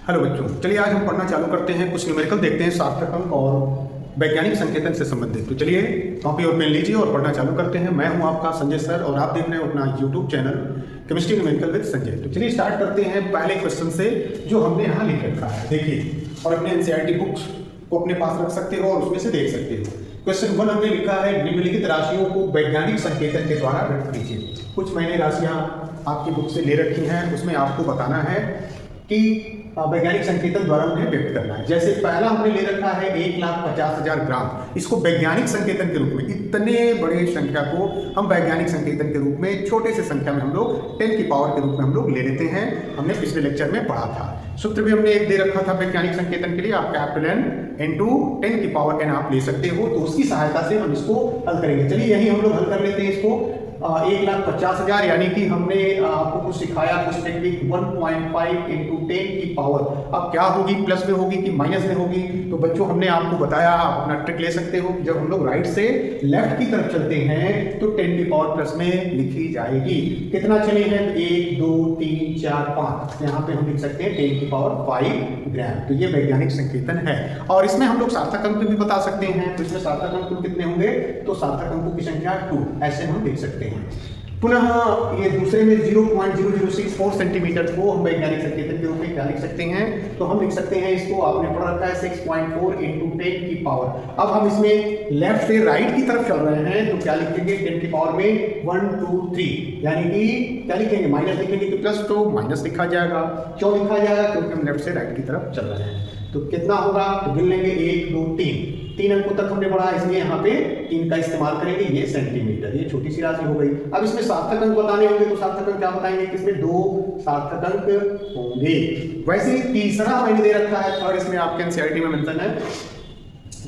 Hello बच्चों, चलिए आज हम पढ़ना चालू करते हैं। कुछ न्यूमेरिकल देखते हैं सार्थक अंक और वैज्ञानिक संकेतन से संबंधित। तो चलिए कॉपी और पेन लीजिए और पढ़ना चालू करते हैं। मैं हूं आपका संजय सर और आप देख रहे हैं अपना YouTube channel chemistry numerical with Sanjay. तो चलिए स्टार्ट करते हैं पहले क्वेश्चन से जो हमने यहाँ लिख रखा है। देखिए, और अपने एनसीईआरटी बुक्स को अपने पास रख सकते हो और उसमें से देख सकते हो। क्वेश्चन 1 हमने लिखा है, निम्नलिखित राशियों को वैज्ञानिक संकेतन के द्वारा व्यक्त कीजिए। कुछ मैंने राशियां आपकी बुक से ले रखी हैं, उसमें आपको बताना है कि वैज्ञानिक संकेतन द्वारा उन्हें व्यक्त करना है। जैसे पहला हमने ले रखा है 1,50,000 ग्राम। इसको वैज्ञानिक संकेतन के रूप में, इतने बड़े संख्या को हम वैज्ञानिक संकेतन के रूप में छोटे से संख्या में हम लोग 10 की पावर के रूप में हम लोग ले लेते हैं। हमने पिछले लेक्चर में पढ़ा था। सूत्र भी हमने एक दे रखा था वैज्ञानिक संकेतन के लिए, आप कैपिटल N इंटू 10 की पावर n आप ले सकते हो। तो उसकी सहायता से हम इसको हल करेंगे। चलिए यही हम लोग हल कर लेते हैं इसको। 1,50,000 यानी कि हमने आपको कुछ सिखाया, कुछ टेक्निक 1.5 इंटू 10 की पावर अब क्या होगी, प्लस में होगी कि माइनस में होगी। तो बच्चों हमने आपको बताया, आप अपना ट्रिक ले सकते हो। जब हम लोग राइट से लेफ्ट की तरफ चलते हैं तो 10 की पावर प्लस में लिखी जाएगी। कितना चले हैं? 1 2 3 4 5। यहाँ पे हम लिख सकते हैं 10 की पावर 5 ग्राम। तो ये वैज्ञानिक संकेतन है। और इसमें हम लोग सार्थक अंक भी बता सकते हैं। तो इसमें सार्थक अंक कितने होंगे? तो सार्थक अंकों की संख्या 2 ऐसे हम देख सकते हैं। पुनः ये दूसरे में 0.0064 सेंटीमीटर को हम वैज्ञानिक संकेतन के रूप में क्या लिख सकते हैं? तो हम लिख सकते हैं इसको, आपने पढ़ रखा है 6.4 इंटू 10 की पावर। अब हम इसमें लेफ्ट से राइट की तरफ चल रहे हैं तो क्या लिखेंगे? 10 की पावर में 1 2 3 यानी कि क्या लिखेंगे? माइनस लिखेंगे कि प्लस, तो माइनस लिखा जाएगा। क्यों लिखा जाएगा? क्योंकि हम लेफ्ट से राइट की तरफ चल रहे हैं। तो कितना होगा? तो गिन लेंगे 1 2 3 अंकों तक हमने पढ़ा, इसलिए यहाँ पे 3 का इस्तेमाल करेंगे। ये सेंटीमीटर, ये छोटी सी राशि हो गई। अब इसमें सार्थक अंक बताने होंगे तो सार्थक अंक क्या बताएंगे? कि इसमें 2 सार्थक अंक होंगे। वैसे ही तीसरा मैंने दे रखा है, और इसमें आपके एनसीईआरटी में मेंशन है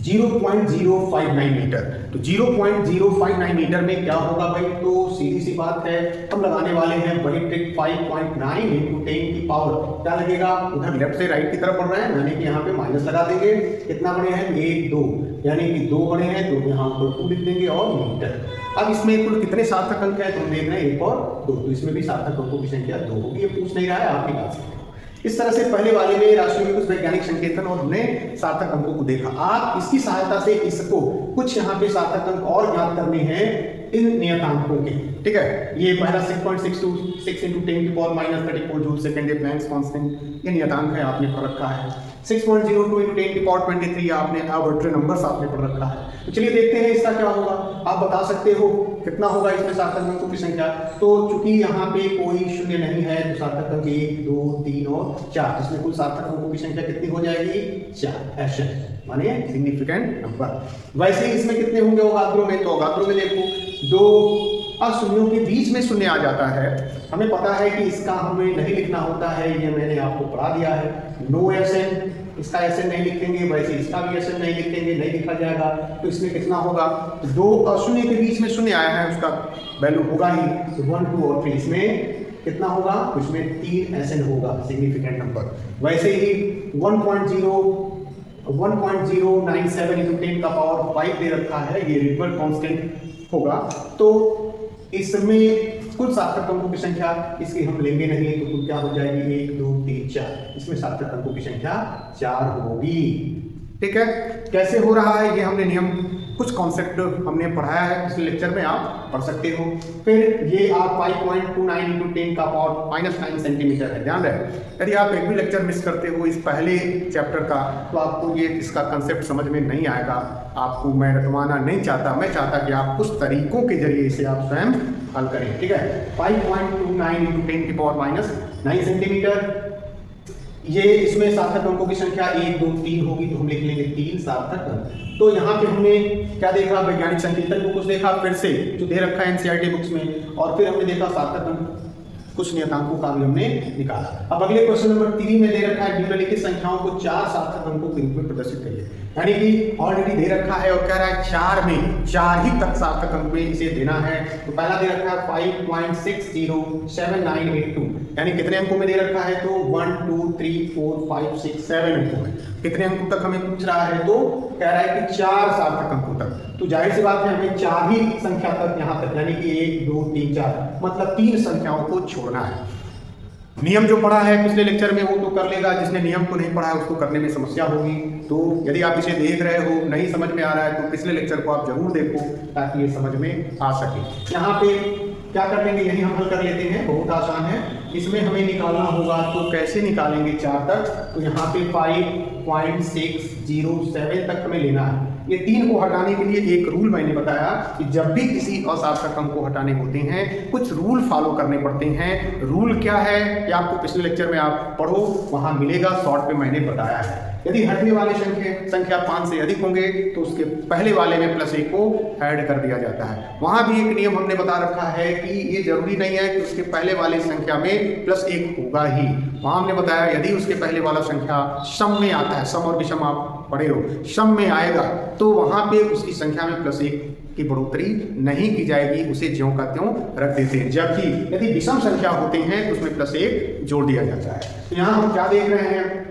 0.059 मीटर। तो 0.059 मीटर में क्या होगा भाई? तो सीधी सी बात है, हम लगाने वाले हैं वही ट्रिक 5.9 इंटू 10 की पावर। क्या लगेगा? उधर लेफ्ट से राइट की तरफ बढ़ रहे हैं, यानी कि यहाँ पे माइनस लगा देंगे। कितना बड़े हैं? 1 2, यानी कि 2 बड़े हैं तो यहाँ पर 2 लिख देंगे और मीटर। अब इसमें कुल कितने सार्थक अंक है? तो हम देख रहे हैं 1 और 2, तो इसमें भी सार्थक अंकों की संख्या 2 होगी। ये पूछ नहीं रहा है, आप निकाल सकते हो। इस तरह से पहले वाले में राशियों में कुछ वैज्ञानिक संकेतन और हमने सार्थक अंकों को देखा। आप इसकी सहायता से इसको कुछ यहाँ पे सार्थक अंक और ज्ञात करने हैं इन नियतांकों के। ठीक है, ये पहला 6.626 इंटू 10 की power minus 34 joule second, Planck's constant, ये नियतांक है, आपने पढ़ रखा है। 6.02 इंटू 10 की पावर 23 आपने आर्बिट्रेरी नंबर्स आपने पढ़ रखा है। तो चलिए देखते हैं इसका क्या होगा। आप बता सकते हो कितना होगा इसमें सार्थक अंकों की संख्या। तो चूंकि यहाँ पे कोई शून्य नहीं है तो सार्थक अंक 1 2 3 और 4, इसमें कुल सार्थक अंकों की संख्या कितनी हो जाएगी? 4 ऐसे, माने सिग्निफिकेंट नंबर। वैसे ही इसमें कितने होंगे अवगाद्रो में? तो अवगाद्रो में देखो 2 और शून्यों के बीच में शून्य आ जाता है। हमें पता है कि इसका हमें नहीं लिखना होता है, ये मैंने आपको पढ़ा दिया है। नो SN, इसका SN नहीं लिखेंगे, वैसे इसका भी SN नहीं लिखेंगे, नहीं लिखा जाएगा। तो इसमें कितना होगा? 2 और शून्य के बीच में शून्य आया है, उसका वैल्यू होगा ही। तो 1 2 और 3 इसमें कितना होगा? उसमें 3 SN होगा, सिग्निफिकेंट नंबर। वैसे ही 1.097 इंटू 10 का पावर 5 दे रखा है, ये रिपल कांस्टेंट होगा। तो इसमें कुल सार्थक अंकों की संख्या इसकी हम लेंगे नहीं, तो कुल क्या हो जाएगी? 1 2 3 4, इसमें सार्थक अंकों की संख्या 4 होगी। ठीक है, कैसे हो रहा है ये हमने नियम, कुछ कॉन्सेप्ट हमने पढ़ाया है पिछले लेक्चर में, आप पढ़ सकते हो। फिर ये आप 5.29 इंटू 10 का पावर -9 सेंटीमीटर है, ध्यान रहे। यदि आप एक भी लेक्चर मिस करते हो इस पहले चैप्टर का तो आपको ये इसका कंसेप्ट समझ में नहीं आएगा। आपको मैं रटवाना नहीं चाहता, मैं चाहता कि आप कुछ तरीकों के जरिए इसे आप स्वयं हल करें। ठीक है, 5.29 इंटू 10 की पावर -9 सेंटीमीटर। ये इसमें सार्थक अंकों की संख्या 1 2 3 होगी, तो हम लिख लेंगे 3 सार्थक अंक। तो यहाँ पे हमने क्या देखा? वैज्ञानिक संकेतन को कुछ देखा फिर से जो दे रखा है एनसीईआरटी बुक्स में, और फिर हमने देखा सार्थक अंक, कुछ नियतांकों का भी हमने निकाला। अब अगले क्वेश्चन नंबर 3 में दे रखा है निम्नलिखित संख्याओं को 4 सार्थक अंकों के रूप में प्रदर्शित करिए। यानी कि ऑलरेडी दे रखा है और कह रहा है 4 में 4 ही तक सार्थक अंक में इसे देना है। तो पहला दे रखा है 5.607982, यानी कितने अंकों में दे रखा है? तो 1 2 3 4 5 6 7 अंकों में। कितने अंकों तक हमें पूछ रहा है? तो कह रहा है कि 4 सार्थक अंकों तक। तो जाहिर सी बात है हमें 4 ही संख्या तक यहाँ तक, यानी कि 1 2 3 4, मतलब 3 संख्याओं को छोड़ना है। नियम जो पढ़ा है पिछले लेक्चर में वो तो कर लेगा, जिसने नियम को नहीं पढ़ा है उसको करने में समस्या होगी। तो यदि आप इसे देख रहे हो, नहीं समझ में आ रहा है, तो पिछले लेक्चर को आप जरूर देखो ताकि ये समझ में आ सके। यहाँ पे क्या कर लेंगे, यही हम हल कर लेते हैं, बहुत आसान है। इसमें हमें निकालना होगा, तो कैसे निकालेंगे 4 तक, तो यहाँ पे 5.607 तक हमें लेना है। ये 3 को हटाने के लिए एक रूल मैंने बताया कि जब भी किसी असार्थक अंक को हटाने होते हैं कुछ रूल फॉलो करने पड़ते हैं। रूल क्या है ये आपको पिछले लेक्चर में आप पढ़ो, वहां मिलेगा, शॉर्ट पे मैंने बताया है। यदि हटने वाले संख्या 5 से अधिक होंगे तो उसके पहले वाले में +1 को ऐड कर दिया जाता है। वहां भी एक नियम हमने बता रखा है कि ये जरूरी नहीं है कि उसके पहले वाली संख्या में +1 होगा ही। वहां हमने बताया यदि उसके पहले वाला संख्या सम में आता है, सम और विषम आप पढ़े हो, सम में आएगा तो वहां पे उसकी संख्या में +1 की बढ़ोतरी नहीं की जाएगी, उसे ज्यों का त्यों रख देते हैं। जबकि यदि विषम संख्या होते हैं तो उसमें +1 जोड़ दिया जाता है। तो यहाँ हम क्या देख रहे हैं,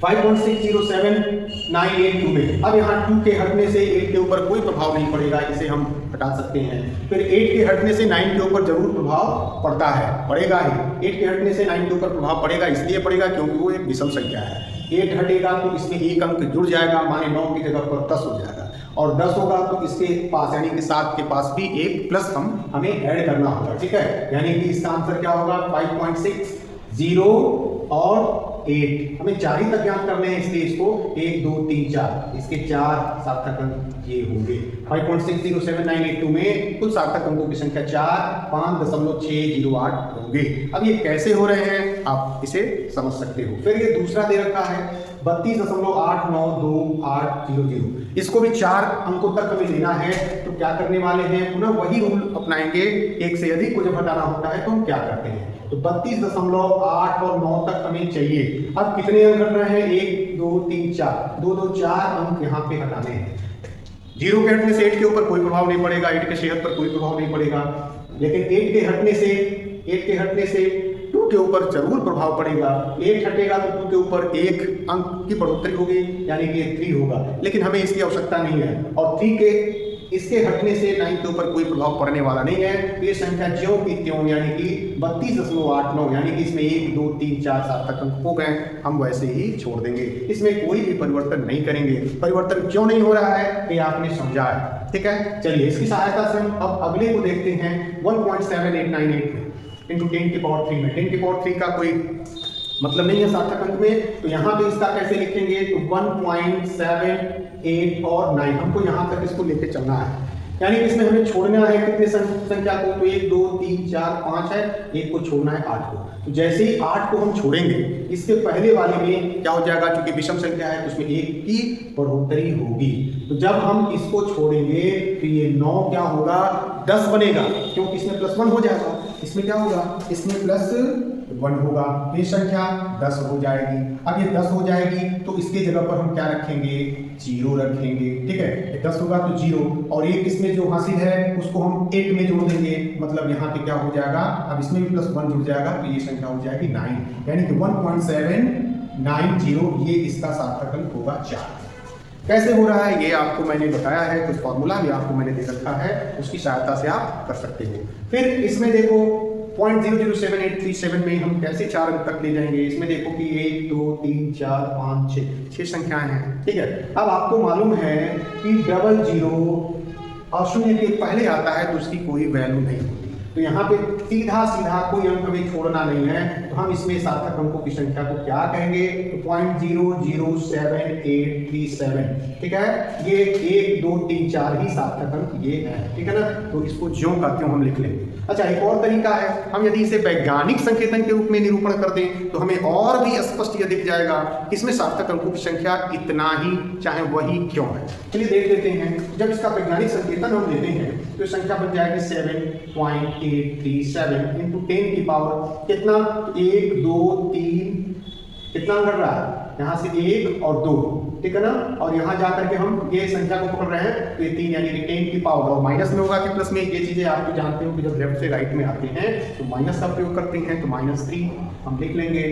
5.60798 में। अब यहाँ 2 के हटने से 8 के ऊपर कोई प्रभाव नहीं पड़ेगा, इसे हम हटा सकते हैं। फिर 8 के हटने से 9 के ऊपर जरूर प्रभाव पड़ता है, पड़ेगा ही। 8 के हटने से 9 के ऊपर प्रभाव पड़ेगा, इसलिए पड़ेगा क्योंकि वो एक विषम संख्या है। 8 हटेगा तो इसमें एक अंक जुड़ जाएगा, माने 9 की जगह पर 10 हो जाएगा, और 10 होगा तो इसके पास यानी कि 7 के पास भी एक प्लस हमें ऐड करना होगा, ठीक है। यानी कि इसका आंसर क्या होगा, 5.60 और 8, हमें 4 ही तक याद करने हैं, इसलिए इसको 1 2 3 4 इसके 4 सार्थक अंक ये होंगे। 5.60798 में कुल सार्थक अंकों की संख्या 5.608 होंगे। अब ये कैसे हो रहे हैं आप इसे समझ सकते हो। फिर ये दूसरा दे रखा है 32.892800, इसको भी 4 अंकों तक हमें लेना है। तो क्या करने वाले हैं, पुनः वही रूल अपनाएंगे। 1 से अधिक को जब हटाना होता है तो हम क्या करते हैं, तो 32.8 और 9 तक हमें चाहिए। अब कितने अंक हट रहे हैं, 1 2 3 4, 2 2 4 अंक यहाँ पे हटाने हैं। 0 के हटने से 8 के ऊपर कोई प्रभाव नहीं पड़ेगा, 8 के सेहत पर कोई प्रभाव नहीं पड़ेगा, लेकिन 8 के हटने से 2 के ऊपर जरूर प्रभाव पड़ेगा। 8 हटेगा तो 2 के ऊपर 1 अंक की बढ़ोतरी होगी, यानी कि 3 होगा, लेकिन हमें इसकी आवश्यकता नहीं है। और 3 के इसके हटने से 9 के ऊपर कोई प्रभाव पड़ने वाला नहीं है। तो ये संख्या ज्यों की त्यों यानी कि 32.89, यानी कि इसमें 1 2 3 4 सार्थक अंक हो गए, हम वैसे ही छोड़ देंगे, इसमें कोई भी परिवर्तन नहीं करेंगे। परिवर्तन क्यों नहीं हो रहा है ये आपने समझा है, ठीक है। चलिए इसकी सहायता से हम अब अगले को देखते हैं। 1.7898 में इंटू 10 की पावर 3 में, 10 की पावर 3 का कोई मतलब नहीं है सार्थक अंक में, तो यहाँ पे इसका कैसे लिखेंगे, तो 1.78 और 9, हमको यहाँ तक इसको लेके चलना है। यानी कि इसमें हमें छोड़ना है कितने संख्या को, तो 1 2 3 4 5 है, एक को छोड़ना है 8 को। तो जैसे ही 8 को हम छोड़ेंगे इसके पहले वाले में क्या हो जाएगा, क्योंकि विषम संख्या है तो उसमें 1 की बढ़ोतरी होगी। तो जब हम इसको छोड़ेंगे तो ये 9 क्या होगा, 10 बनेगा, क्योंकि इसमें +1 हो जाएगा। इसमें क्या होगा, इसमें +1 होगा, ये संख्या 10 हो जाएगी। अब ये 10 हो जाएगी तो इसके जगह पर हम क्या रखेंगे, 0 रखेंगे, ठीक है। 10 होगा तो 0, और एक इसमें जो हासिल है उसको हम 8 में जोड़ देंगे, मतलब यहाँ पे क्या हो जाएगा, अब इसमें भी +1 जुड़ जाएगा तो ये संख्या हो जाएगी 9, यानी कि 1.790 ये इसका सार्थक अंक होगा 4। कैसे हो रहा है ये आपको मैंने बताया है, कुछ फॉर्मूला भी आपको मैंने दे रखा है, उसकी सहायता से आप कर सकते हो। फिर इसमें देखो 0.007837 में हम कैसे 4 अंक तक ले जाएंगे। इसमें देखो कि 1 2 3 4 5 6 संख्याएं हैं, ठीक है। अब आपको मालूम है कि 00 और 0 के पहले आता है तो उसकी कोई वैल्यू नहीं होती, तो यहाँ पे सीधा कोई अंक हमें छोड़ना नहीं है। तो हम इसमें सार्थक अंकों की संख्या को क्या कहेंगे, तो 0.007837, ठीक है। ये 1 2 3 4 ही सार्थक अंक ये है, ठीक है ना। तो इसको ज्यों का त्यों हम लिख लेंगे। अच्छा, एक और तरीका है, हम यदि इसे वैज्ञानिक संकेतन के रूप में निरूपण कर दें तो हमें और भी स्पष्ट यह दिख जाएगा कि इसमें सार्थक अंकों की संख्या इतना ही, चाहे वही क्यों है। चलिए देख लेते हैं। जब इसका वैज्ञानिक संकेतन हम लेते हैं तो संख्या बन जाएगी 7.837 इंटू 10 की पावर कितना, 1 2 3, कितना अंक रहा है यहाँ से 1 और 2, ठीक है ना। और यहाँ जाकर के हम ये संख्या को पकड़ रहे हैं तो ये 3 यानी कि 10 की पावर, और माइनस में होगा कि प्लस में, ये चीजें आप तो जानते हो कि जब लेफ्ट से राइट में आते हैं तो माइनस का प्रयोग करते हैं, तो -3 हम लिख लेंगे।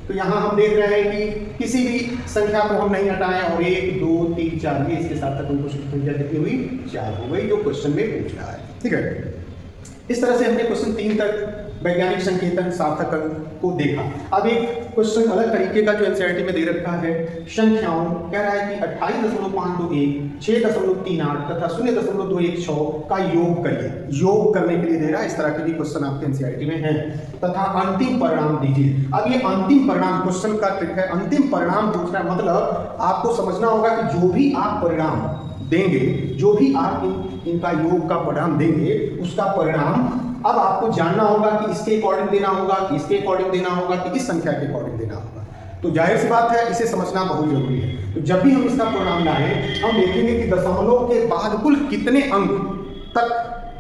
तो यहाँ हम देख रहे हैं कि किसी भी संख्या को हम नहीं हटाएं, और 1 2 3 4 ये इसके सार्थक अंकों की संख्या कितनी हुई, 4 हो गई, जो क्वेश्चन में पूछ रहा है, ठीक है। इस तरह से हमने क्वेश्चन 3 तक वैज्ञानिक संकेतन, सार्थक अंक को देखा। अब एक क्वेश्चन अलग तरीके का जो एनसीईआरटी में दे रखा है, संख्याओं कह रहा है कि 28.521, 6.38 तथा 0.216 का योग करिए। योग करने के लिए दे रहा है, इस तरह के भी क्वेश्चन आपके एनसीईआरटी में है। तथा अंतिम परिणाम दीजिए। अब ये अंतिम परिणाम क्वेश्चन का ट्रिक है, अंतिम परिणाम पूछ रहा है, मतलब आपको समझना होगा कि जो भी आप परिणाम देंगे, जो भी आप इनका योग का परिणाम देंगे, उसका परिणाम अब आपको जानना होगा कि इसके अकॉर्डिंग देना होगा, कि इसके अकॉर्डिंग देना होगा, कि इस संख्या के अकॉर्डिंग देना होगा। तो जाहिर सी बात है, इसे समझना बहुत जरूरी है। तो जब भी हम इसका परिणाम लाएं, हम देखेंगे कि दशमलव के बाद कुल कितने अंक तक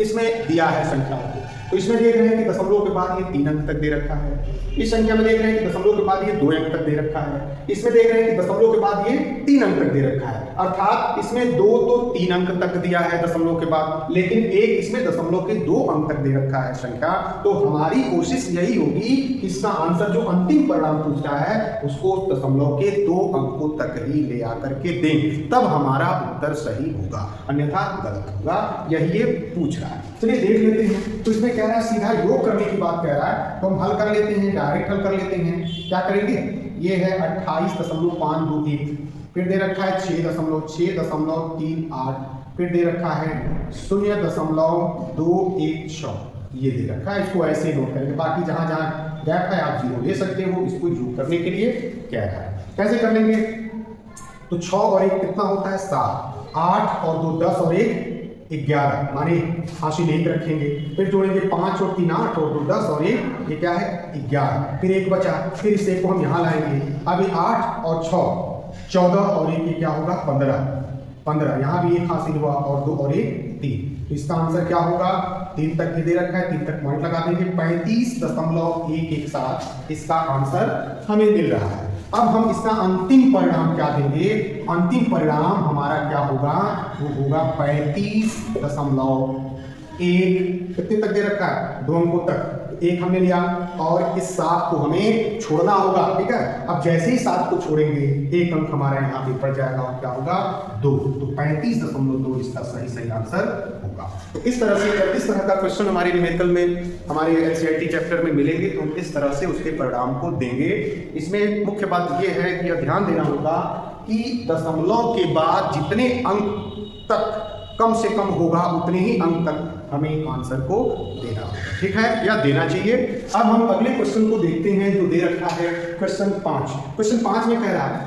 इसमें दिया है संख्या को। तो इसमें देख रहे हैं कि दशमलव के बाद ये 3 अंक तक दे रखा है। इस संख्या में देख रहे हैं कि दशमलव के बाद ये 2 अंक तक दे रखा है। इसमें देख रहे हैं कि दशमलव के बाद ये 3 अंक तक दे रखा है। अर्थात इसमें 2 तो 3 अंक तक दिया है दशमलव के बाद, लेकिन एक इसमें दशमलव के 2 अंक तक दे रखा है संख्या। तो हमारी कोशिश यही होगी कि इसका आंसर जो अंतिम परिणाम पूछ रहा है, उसको दशमलव के 2 अंकों तक ही ले आकर के दें, तब हमारा उत्तर सही होगा, अन्यथा गलत होगा। यही ये पूछ रहा है। चलिए देख लेते हैं। तो इसमें कह रहा है सीधा योग करने की बात कह रहा है, तो हम हल कर लेते हैं, डायरेक्ट हल कर लेते हैं। क्या करेंगे? ये है 28.521, फिर दे रखा है 6.638, फिर दे रखा है 0.216, ये दे रखा है। इसको ऐसे नोट करेंगे, बाकी जहां जहां गैप है आप 0 ले सकते हो। इसको योग करने के लिए कह रहा है, कैसे कर लेंगे? तो 6 और 1 कितना होता है? 7, 8 और 2 10 और 1 11, माने हासिल 1 रखेंगे। फिर जोड़ेंगे 5 और 3 8 और 2 10 और 1 ये क्या है? 11। फिर 1 बचा, फिर इस 1 को हम यहाँ लाएंगे। अब 8 और 6 14 और 1 ये क्या होगा? 15। यहाँ भी 1 हासिल हुआ और 2 और 1 3। तो इसका आंसर क्या होगा? 3 तक ये दे रखा है, 3 तक पॉइंट लगा देंगे। 35.117 इसका आंसर हमें मिल रहा है। अब हम इसका अंतिम परिणाम क्या देंगे? अंतिम परिणाम हमारा क्या होगा? वो होगा 35.1। कितने तक दे रखा है? 2 अंकों तक। 1 हमने लिया और इस 7 को हमें छोड़ना होगा, ठीक है। अब जैसे ही 7 को छोड़ेंगे, 1 अंक हमारा यहाँ पे पड़ जाएगा और क्या होगा? 2। तो 35.2 इसका सही आंसर होगा। तो इस तरह से इस तरह का क्वेश्चन हमारे न्यूमेरिकल में, हमारे एनसीईआरटी चैप्टर में मिलेंगे, तो हम इस तरह से उसके परिणाम को देंगे। इसमें मुख्य बात यह है कि यह ध्यान देना होगा कि दशमलव के बाद जितने अंक तक कम से कम होगा, उतने ही अंक तक हमें आंसर को देना होगा, ठीक है, या देना चाहिए। अब हम अगले क्वेश्चन को देखते हैं जो दे रखा है क्वेश्चन 5। क्वेश्चन 5 में कह रहा है,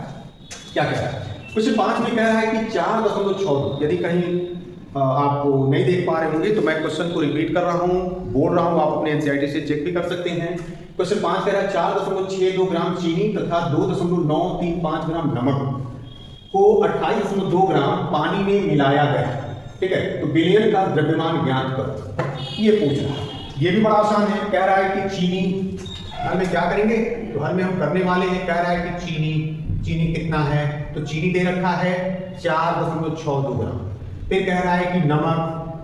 क्या कह रहा है? क्वेश्चन 5 में कह रहा है कि 4.62, यदि कहीं आपको नहीं देख पा रहे होंगे तो मैं क्वेश्चन को रिपीट कर रहा हूँ, बोल रहा हूँ, आप अपने एनसीईआरटी से चेक भी कर सकते हैं। क्वेश्चन 5 कह रहा है 4.62 ग्राम चीनी तथा 2.935 ग्राम नमक को 28.2 ग्राम पानी में मिलाया गया, ठीक है। तो विलयन का द्रव्यमान ज्ञात करो, ये पूछ रहा है। ये भी बड़ा आसान है। कह रहा है कि चीनी, हल में क्या करेंगे? तो हल में हम करने वाले हैं, कह रहा है कि चीनी कितना है? तो चीनी दे रखा है 4.62 ग्राम। फिर कह रहा है कि नमक,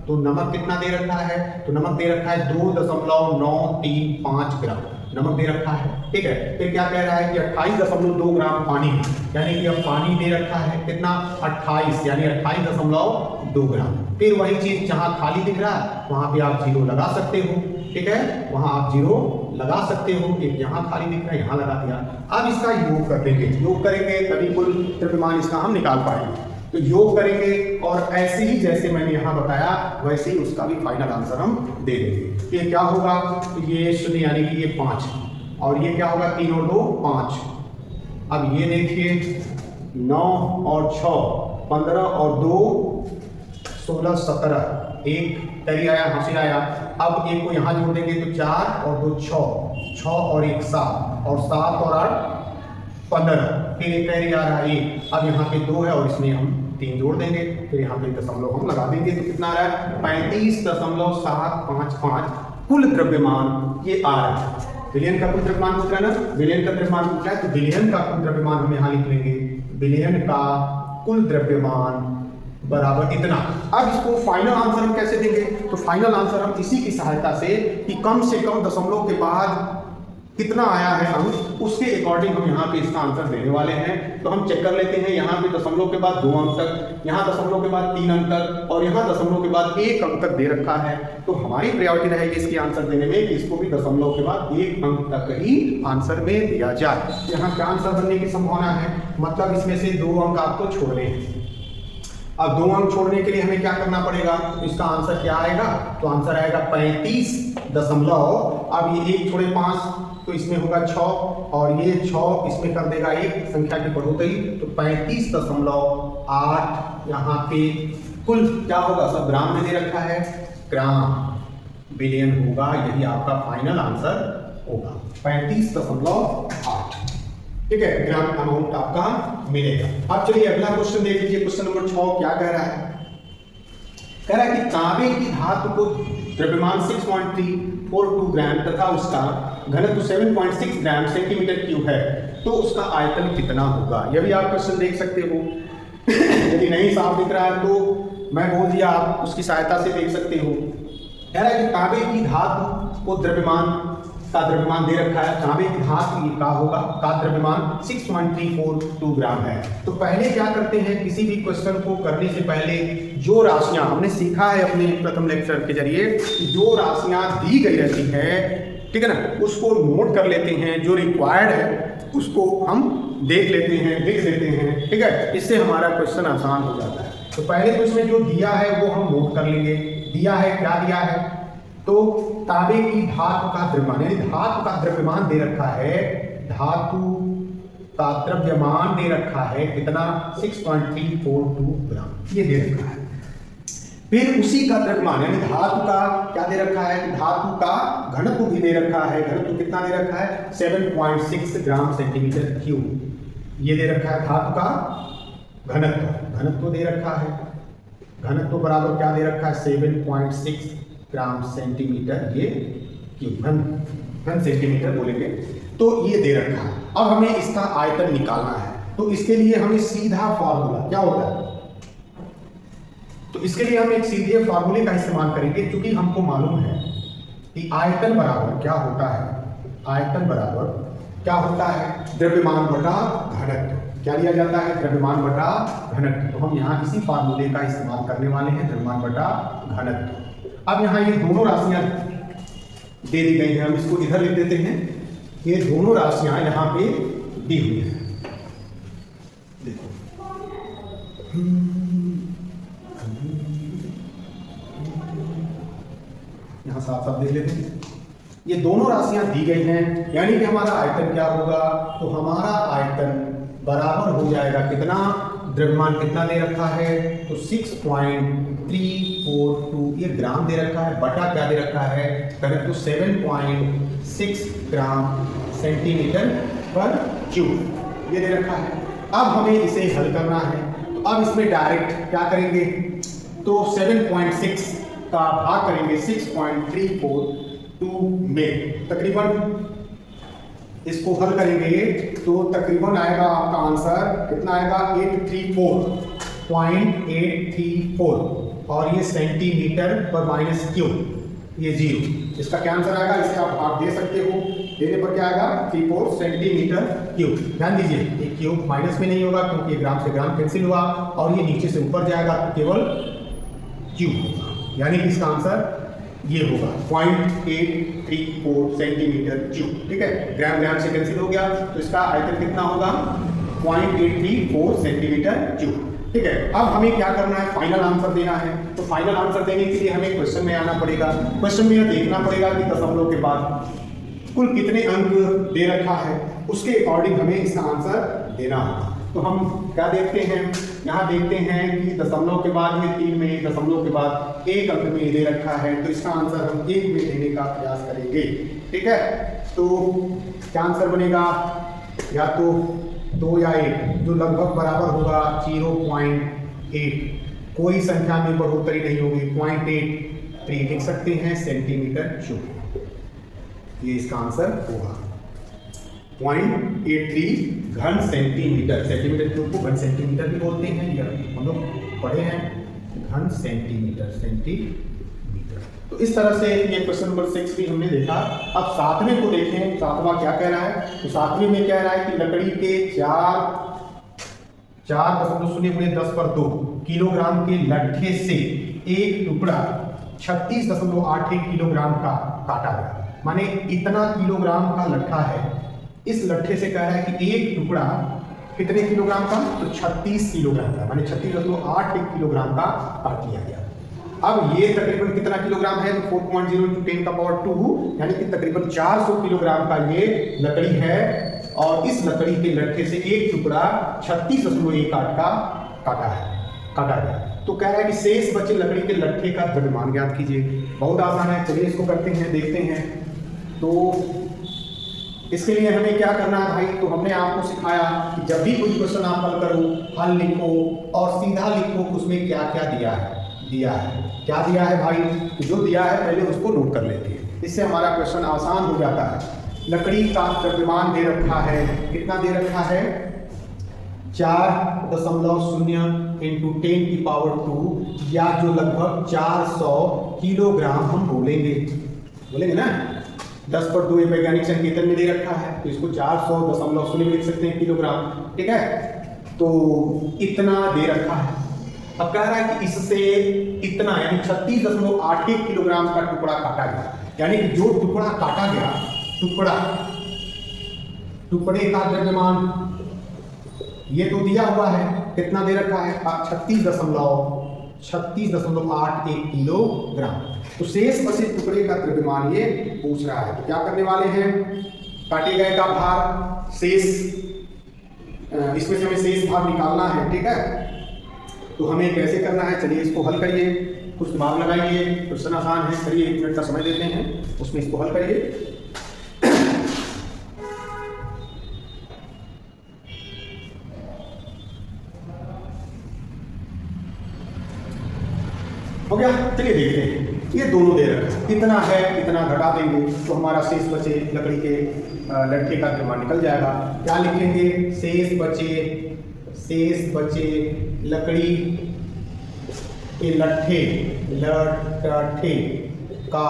तो नमक कितना दे रखा है? तो नमक दे रखा है 2.935 ग्राम नमक दे रखा है, ठीक है। फिर क्या कह रहा है कि 28.2 ग्राम पानी, यानी कि अब पानी दे रखा है कितना? 28, यानी 28.2 ग्राम। फिर वही चीज जहां खाली दिख रहा है वहां पे आप 0 लगा सकते हो, ठीक है, वहां आप 0 लगा सकते हो। एक यहाँ खाली दिख रहा है, यहाँ लगा दिया। अब इसका योग कर देंगे, योग करेंगे तभी कुल द्रव्यमान इसका हम निकाल पाएंगे। तो योग करेंगे और ऐसे ही जैसे मैंने यहाँ बताया वैसे ही उसका भी फाइनल आंसर हम दे देंगे। ये क्या होगा? ये 0 यानी कि ये 5 और ये क्या होगा? 3 और 2 5। अब ये देखिए 9 और 6 15 और 2 16 17, 1 कैरी आया, हासिल आया। अब 1 को यहाँ जोड़ देंगे तो 4 और 2 6 और 1 7 और 7 और 8 15, फिर एक कैरी आ रहा है 1। अब यहाँ पे 2 है और इसमें हम 3 जोड़ देंगे, फिर यहाँ पे दशमलव हम लगा देंगे। तो कितना आ रहा है? 35.755 कुल द्रव्यमान ये आ रहा है। विलयन का कुल द्रव्यमान पूछ रहा है ना, विलयन का द्रव्यमान पूछ रहा है, तो विलयन का कुल द्रव्यमान हम यहाँ लिख लेंगे, विलयन का कुल द्रव्यमान बराबर इतना। अब इसको फाइनल आंसर हम कैसे देंगे? तो फाइनल आंसर हम इसी की सहायता से कि कम दशमलव के बाद कितना आया है अंक, उसके अकॉर्डिंग हम यहाँ पे इसका आंसर देने वाले हैं। तो हम चेक कर लेते हैं, यहाँ पे दशमलव के बाद 2 अंक तक, यहाँ दशमलव के बाद 3 अंक तक और यहाँ दशमलव के बाद 1 अंक तक दे रखा है। तो हमारी प्रायोरिटी रहेगी इसके आंसर देने में कि इसको भी दशमलव के बाद 1 अंक तक ही आंसर में दिया जाए। यहाँ क्या आंसर बनने की संभावना है, मतलब इसमें से 2 अंक आपको छोड़ने हैं। अब 2 अंक छोड़ने के लिए हमें क्या करना पड़ेगा, तो इसका आंसर क्या आएगा, तो आंसर आएगा 35 दशमलव, अब ये 1 छोड़े 5 तो इसमें होगा 6 और ये 6 इसमें कर देगा 1 संख्या की बढ़ोतरी, तो 35.8 यहाँ पे कुल क्या होगा, सब ग्राम में दे रखा है, ग्राम बिलियन होगा, यही आपका फाइनल आंसर होगा 35.8। ठीक है, ग्राम अमाउंट आपका मिलेगा। अब चलिए अगला क्वेश्चन देख लीजिए, क्वेश्चन नंबर 6 क्या कह रहा है, कह रहा है कि तांबे की धातु को द्रव्यमान 6.342 ग्राम तथा उसका घनत्व 7.6 ग्राम सेंटीमीटर क्यूब है, तो उसका आयतन कितना होगा। यह भी आप क्वेश्चन देख सकते हो। यदि नहीं साफ दिख रहा है तो मैं बोल दिया, आप उसकी सहायता से देख सकते हो। कह रहा है कि तांबे की धातु को द्रव्यमान दे रखा है, तांबे की धातु का होगा, का द्रव्यमान 6.342 ग्राम है। तो पहले क्या करते हैं, किसी भी क्वेश्चन को करने से पहले जो राशियां हमने सीखा है अपने प्रथम लेक्चर के जरिए, जो राशियां दी गई रहती है, ठीक है ना, उसको नोट कर लेते हैं, जो रिक्वायर्ड है उसको हम देख लेते हैं, लिख लेते हैं, ठीक है, इससे हमारा क्वेश्चन आसान हो जाता है। तो पहले तो इसमें जो दिया है वो हम नोट कर लेंगे। दिया है, क्या दिया है, तो तांबे की धातु का द्रव्यमान, यानी धातु का द्रव्यमान दे रखा है, धातु का द्रव्यमान दे रखा है कितना, 6.342 ग्राम, ये दे रखा है। फिर उसी का द्रव्यमान यानी धातु का क्या दे रखा है, धातु का घनत्व भी दे रखा है, घनत्व कितना दे रखा है, 7.6 ग्राम सेंटीमीटर क्यूब, ये दे रखा है धातु का घनत्व दे रखा है, घनत्व बराबर क्या दे रखा है, 7.6 ग्राम सेंटीमीटर, ये क्यूब, घन सेंटीमीटर बोलेंगे, तो ये दे रखा है। अब हमें इसका आयतन निकालना है, तो इसके लिए हमें सीधा फॉर्मूला क्या होता है, तो इसके लिए हम एक सीधे फार्मूले का इस्तेमाल करेंगे, क्योंकि हमको मालूम है कि आयतन बराबर क्या होता है, आयतन बराबर क्या होता है, द्रव्यमान बटा घनत्व। क्या लिया जाता है, द्रव्यमान बटा घनत्व। तो हम यहाँ इसी फार्मूले का इस्तेमाल करने वाले हैं, द्रव्यमान बटा घनत्व। अब यहाँ ये दोनों राशियां दे दी गई हैं, हम इसको इधर लिख देते हैं, ये दोनों राशियां यहाँ पे दी हुई हैं, देखो यहाँ साफ साफ देख लेते हैं, ये दोनों राशियां दी गई हैं, यानी कि हमारा आयतन क्या होगा, तो हमारा आयतन बराबर हो जाएगा कितना, द्रव्यमान कितना दे रखा है, तो 6.342 ये ग्राम दे रखा है, बटा क्या दे रखा है, करें तो 7.6 ग्राम सेंटीमीटर पर क्यूब, ये दे रखा है। अब हमें इसे हल करना है, तो अब इसमें डायरेक्ट क्या करेंगे, तो 7.6 का भाग करेंगे 6.342 में, तकरीबन इसको हल करेंगे तो तकरीबन आएगा आपका आंसर कितना आएगा, 834.834 और ये सेंटीमीटर पर माइनस क्यूब, ये 0, इसका क्या आंसर आएगा, इसे आप दे सकते हो, देने पर क्या आएगा, 34 सेंटीमीटर क्यूब। ध्यान दीजिए ये क्यूब माइनस में नहीं होगा क्योंकि ग्राम से ग्राम कैंसिल हुआ, और ये नीचे से ऊपर जाएगा तो केवल क्यूब होगा, यानी कि इसका आंसर ये होगा 0.834 सेंटीमीटर क्यूब। ठीक है, ग्राम ग्राम से कैंसिल हो गया, तो इसका आयतन कितना होगा, 0.834 सेंटीमीटर क्यूब। ठीक है, अब हमें क्या करना है, फाइनल आंसर देना है। तो फाइनल आंसर देने के लिए हमें क्वेश्चन में आना पड़ेगा, क्वेश्चन में यह देखना पड़ेगा कि दशमलव के बाद कुल कितने अंक दे रखा है, उसके अकॉर्डिंग हमें इसका आंसर देना होगा। तो हम क्या देखते हैं, यहाँ देखते हैं कि दशमलव के बाद ये 3 में, दशमलव के बाद 1 अंक में दे रखा है, तो इसका आंसर हम 1 में देने का प्रयास करेंगे। ठीक है, तो क्या आंसर बनेगा, या तो 2 या 1, जो लगभग बराबर होगा 0.8, कोई संख्या में बढ़ोतरी नहीं होगी, 0.83 लिख सकते हैं सेंटीमीटर क्यूब, ये इसका आंसर होगा 0.83 घन सेंटीमीटर। सेंटीमीटर क्यूब को घन सेंटीमीटर भी बोलते हैं, या हम लोग पढ़े हैं घन सेंटीमीटर। तो इस तरह से ये क्वेश्चन नंबर 6 भी हमने देखा। अब 7वें को देखें, 7वां क्या कह रहा है। तो 7वें में कह रहा है कि लकड़ी के 4.0/10 किलोग्राम के लट्ठे से एक टुकड़ा 36.81 किलोग्राम का काटा गया। माने इतना किलोग्राम का लट्ठा है, इस लट्ठे से कह रहा है कि एक टुकड़ा कितने किलोग्राम का, तो 36 किलोग्राम का, माने 36.81 किलोग्राम का काट लिया गया। अब ये तकरीबन कितना किलोग्राम है, तो 4.0 × 10⁻², यानी कि तकरीबन 400 किलोग्राम का ये लकड़ी है। और इस लकड़ी के लट्ठे से एक टुकड़ा 36.81 का काटा गया। तो कह रहा है कि शेष बचे लकड़ी के लट्ठे का द्रव्यमान ज्ञात कीजिए। बहुत आसान है, चलिए इसको करते हैं, देखते हैं। तो इसके लिए हमें क्या करना है भाई, तो हमने आपको सिखाया कि जब भी कोई क्वेश्चन आप हल करो, हल लिखो और सीधा लिखो उसमें क्या क्या दिया है। क्या दिया है भाई, तो जो दिया है पहले उसको नोट कर लेते हैं, इससे हमारा क्वेश्चन आसान हो जाता है। लकड़ी का द्रव्यमान दे रखा है, कितना दे रखा है, 4.0 × 10⁻², या जो लगभग 400 किलोग्राम हम बोलेंगे ना। 10/2 ये वैज्ञानिक संकेतन में दे रखा है, तो इसको 400.0 में लिख सकते हैं किलोग्राम, ठीक है। तो इतना दे रखा है। अब कह रहा है कि इससे इतना यानी 36.81 किलोग्राम का टुकड़ा काटा गया, यानी कि जो टुकड़ा काटा गया, टुकड़े का द्रव्यमान ये तो दिया हुआ है, कितना दे रखा है, 36.81 किलोग्राम। तो शेष बचे टुकड़े का द्रव्यमान ये पूछ रहा है। तो क्या करने वाले हैं, काटे गए का भार शेष, इसमें से हमें शेष भाग निकालना है, ठीक है। तो हमें कैसे करना है, चलिए इसको हल करिए, कुछ दिमाग लगाइए, क्वेश्चन आसान है। चलिए 1 मिनट का समय देते हैं, उसमें इसको हल करिए। हो गया, चलिए देखते हैं। ये दोनों दे रखा है, इतना है, इतना घटा देंगे तो हमारा शेष बचे लकड़ी के लट्ठे का द्रव्यमान निकल जाएगा। क्या लिखेंगे, शेष बचे लकड़ी के लट्ठे का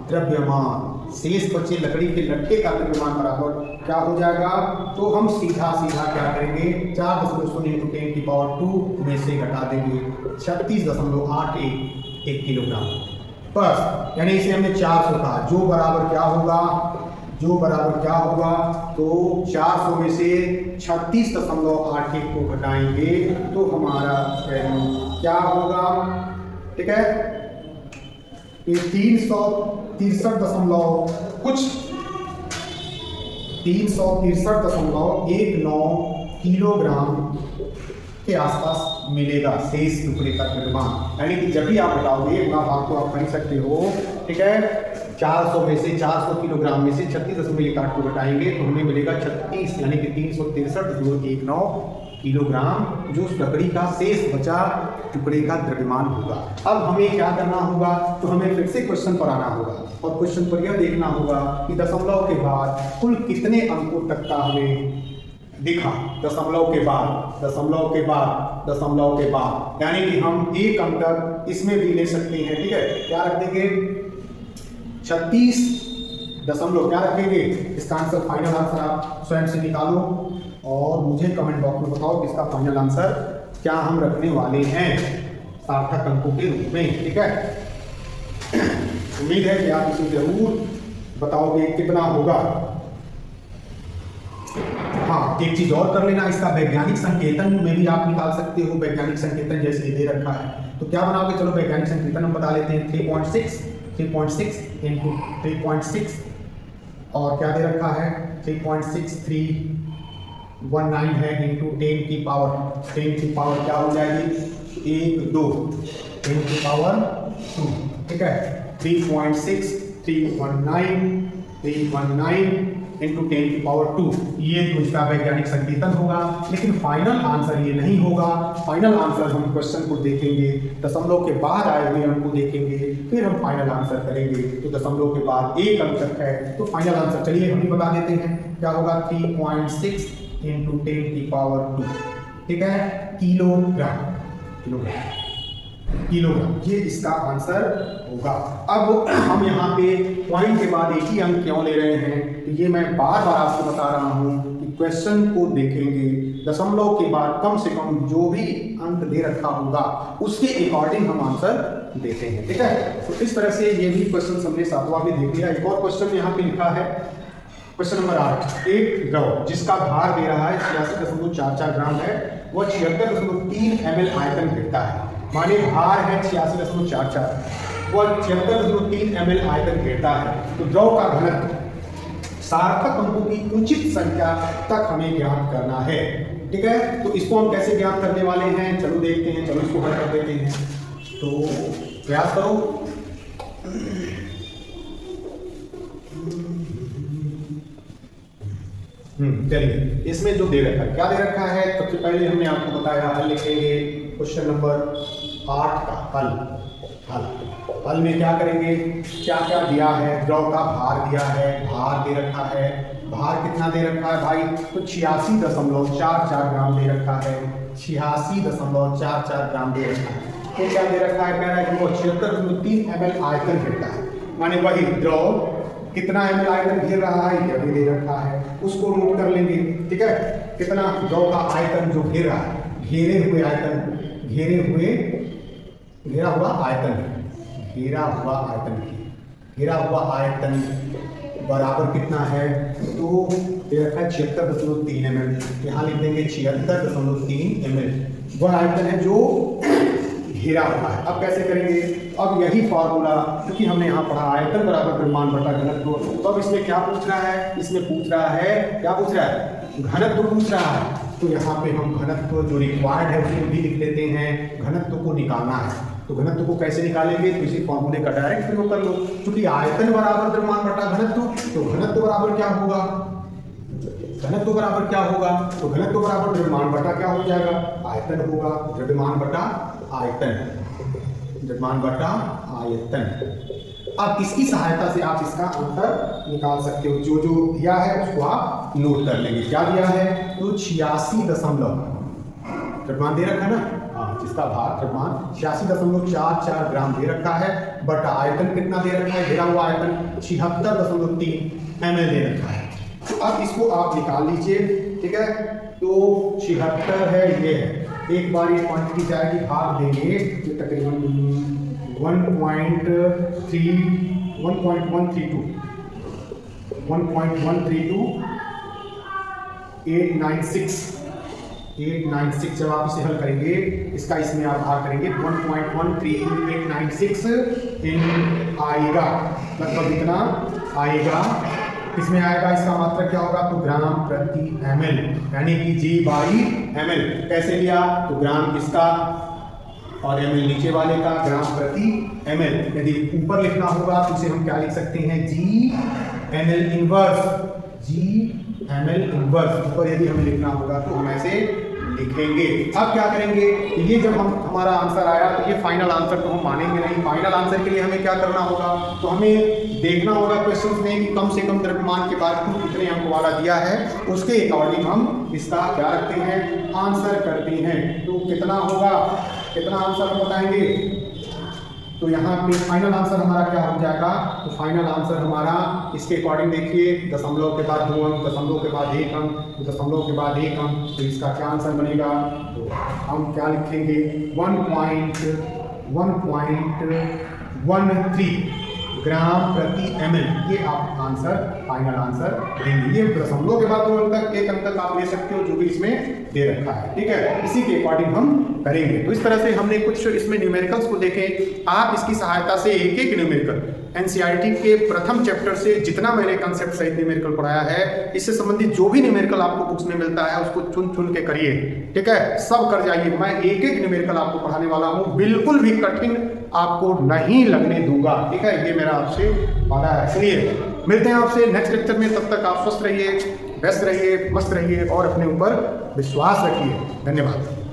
द्रव्यमान, शेष बचे लकड़ी के लट्ठे का द्रव्यमान बराबर क्या हो जाएगा, तो हम सीधा क्या करेंगे, 4.0 × 10⁻² में से घटा देंगे 36.81 किलोग्राम बस, यानी इसे हमने 400 कहा, जो बराबर क्या होगा, तो 400 में से 36.81 को घटाएंगे तो हमारा वैल्यू क्या होगा, ठीक है। 363.19 किलोग्राम के आसपास मिलेगा शेष टुकड़े का द्रव्यमान। यानी कि जब भी आप बताओगे इतना भाग तो आप कर सकते हो, ठीक है। 400 में से 400 किलोग्राम में से 36.81 को घटाएंगे तो हमें मिलेगा 36, यानी कि 363.19 किलोग्राम जो उस लकड़ी का शेष बचा टुकड़े का द्रव्यमान होगा। अब हमें क्या करना होगा, तो हमें फिर से क्वेश्चन पर आना होगा और क्वेश्चन पर यह देखना होगा कि दशमलव के बाद कुल कितने अंकों तक का हमें दिखा। दशमलव के बाद यानी कि हम एक अंक तक इसमें भी ले सकते हैं, ठीक है। क्या रख देंगे, 36 दशमलव क्या रखेंगे, इसका आंसर फाइनल आंसर आप स्वयं से निकालो और मुझे कमेंट बॉक्स में बताओ कि इसका फाइनल आंसर क्या हम रखने वाले हैं सार्थक अंकों के रूप में, ठीक है। उम्मीद है कि आप इसे जरूर बताओगे कितना होगा। हाँ, एक चीज और कर लेना, इसका वैज्ञानिक संकेतन में भी आप निकाल सकते हो। वैज्ञानिक संकेतन जैसे दे रखा है तो क्या बनाओगे, चलो वैज्ञानिक संकेतन हम बता लेते हैं। 3.6 इंटू 3.6 और क्या दे रखा है, 3.6319 है इंटू 10 की पावर क्या हो जाएगी, 1 2 10 की पावर 2, ठीक है। 3.6319 इंटू 10 की पावर 2, ये तो इसका वैज्ञानिक संकेतन होगा। लेकिन फाइनल आंसर ये नहीं होगा। फाइनल आंसर हम क्वेश्चन को देखेंगे, दशमलव के बाद आए हुए अंक को देखेंगे, फिर हम फाइनल आंसर करेंगे। तो दशमलव के बाद एक अंक तक है तो फाइनल आंसर चलिए हम ही बता देते हैं, क्या होगा, 3.6 इंटू 10 की पावर 2, ठीक है, किलोग्राम। किलोग्राम, ये इसका आंसर होगा। अब हम यहाँ पे पॉइंट के बाद एक ही अंक क्यों ले रहे हैं, तो ये मैं बार बार आपको बता रहा हूँ कि क्वेश्चन को देखेंगे, दशमलव के बाद कम से कम जो भी अंक दे रखा होगा उसके अकॉर्डिंग हम आंसर देते हैं, ठीक है। तो इस तरह से ये भी क्वेश्चन हमने 7वां भी देख लिया। एक और क्वेश्चन यहाँ पे लिखा है, क्वेश्चन नंबर 8, एक द्रव जिसका भार दे रहा है 86.44 ग्राम है, वह 76.3 ml आयतन घेरता है। माने भार है 86.44, वह 76.3 ml आयतन घेरता है। तो द्रव का घनत्व सार्थक अंकों की उचित संख्या तक हमें ज्ञात करना है, ठीक है। तो इसको हम कैसे ज्ञात करने वाले हैं, चलो देखते हैं। चलो इसको हल कर देते हैं, तो प्रयास करो। चलिए, इसमें जो दे रखा है, क्या दे रखा है, सबसे पहले हमने आपको बताया हल लिखेंगे। क्वेश्चन नंबर 8 का हल में क्या करेंगे, क्या क्या दिया है, द्रव का भार दिया है, भार दे रखा है, भार कितना दे रखा है भाई, तो 86.44 ग्राम दे रखा है, 86.44 ग्राम दे रखा है। तो क्या दे रखा है, कह रहा है कि वो 76.3 ml आयतन घेरता है। माने वही द्रव कितना ml आयतन घेर रहा है, यह भी दे रखा है, उसको नोट कर लेंगे, ठीक है। कितना द्रव का आयतन जो घेर रहा है, घेरे हुआ आयतन बराबर कितना है, तो दे रखा है 76.3 ml। यहाँ लिख देंगे 76.3 ml वह आयतन है जो घेरा हुआ है। अब कैसे करेंगे, अब यही फॉर्मूला, क्योंकि हमने यहाँ पढ़ा आयतन बराबर द्रव्यमान बटा घनत्व, तो अब इसमें क्या पूछ रहा है, इसमें पूछ रहा है, क्या पूछ रहा है, घनत्व पूछ रहा है। तो यहाँ पे हम घनत्व जो रिक्वायर्ड है उसको भी लिख लेते हैं, घनत्व को निकालना है। तो घनत्व को कैसे निकालेंगे, तो इसी फॉर्मूले का डायरेक्ट प्रयोग कर लो। क्योंकि आयतन बराबर द्रव्यमान बटा घनत्व, तो घनत्व बराबर क्या होगा, घनत्व बराबर क्या होगा, तो घनत्व बराबर द्रव्यमान बटा क्या हो जाएगा, आयतन होगा। द्रव्यमान बटा आयतन, द्रव्यमान बटा आयतन। अब इसकी सहायता से आप इसका आंसर निकाल सकते हो। जो जो दिया है उसको आप नोट कर लेंगे। क्या दिया है, तो 86 द्रव्यमान दे रखा है ना, हाँ, जिसका भार द्रव्यमान 86.44 ग्राम दे रखा है, बटा आयतन कितना दे रखा है, घेरा हुआ आयतन 76.3 ml दे रखा है। तो अब इसको आप निकाल लीजिए, ठीक है। तो 76 है, ये है, एक बार ये क्वांटिटी जाएगी, भाग देंगे तो तकरीबन 896 जब आप इसे हल करेंगे, इसका इसमें आप भाग करेंगे 1.132896 आएगा, लगभग इतना आएगा। इसमें आएगा, इसका मात्रक क्या होगा, तो ग्राम प्रति ml, यानी कि G/ml। कैसे लिया, तो ग्राम किसका और ml नीचे वाले का, ग्राम प्रति ml। यदि ऊपर लिखना होगा तो इसे हम क्या लिख सकते हैं, G/ml इनवर्स। ऊपर यदि हमें लिखना होगा तो हम ऐसे लिखेंगे। अब क्या करेंगे, ये जब हमारा आंसर आया तो ये फाइनल आंसर तो हम मानेंगे नहीं। फाइनल आंसर के लिए हमें क्या करना होगा, तो हमें देखना होगा क्वेश्चन में कि कम से कम द्रव्यमान के बाद कितने अंक वाला दिया है, उसके अकॉर्डिंग हम इसका क्या रखते हैं, आंसर करते हैं। तो कितना होगा, कितना आंसर हम बताएंगे, तो यहाँ पे फाइनल आंसर हमारा क्या हो जाएगा, तो फाइनल आंसर हमारा इसके अकॉर्डिंग देखिए, दशमलव के बाद 2 अंक, दशमलव के बाद 1 अंक, दशमलव के बाद 1 अंक, तो इसका क्या आंसर बनेगा, तो हम क्या लिखेंगे 1.13 ग्राम प्रति ml। ये आप आंसर, फाइनल आंसर देंगे। ये दशमलव के बाद 2 अंक तक, 1 अंक तक आप ले सकते हो, जो भी इसमें दे रखा है, ठीक है। इसी के अकॉर्डिंग हम करेंगे। तो इस तरह से हमने कुछ इसमें न्यूमेरिकल्स को देखे। आप इसकी सहायता से एक एक न्यूमेरिकल एनसीईआरटी के प्रथम चैप्टर से जितना मैंने कंसेप्ट सहित न्यूमेरिकल पढ़ाया है, इससे संबंधित जो भी न्यूमेरिकल आपको बुक्स में मिलता है उसको चुन चुन के करिए, ठीक है। सब कर जाइए। मैं एक एक न्यूमेरिकल आपको पढ़ाने वाला हूँ, बिल्कुल भी कठिन आपको नहीं लगने दूंगा, ठीक है। ये मेरा आपसे वादा है। चलिए मिलते हैं आपसे नेक्स्ट लेक्चर में। तब तक आप स्वस्थ रहिए, व्यस्त रहिए, मस्त रहिए और अपने ऊपर विश्वास रखिए। धन्यवाद।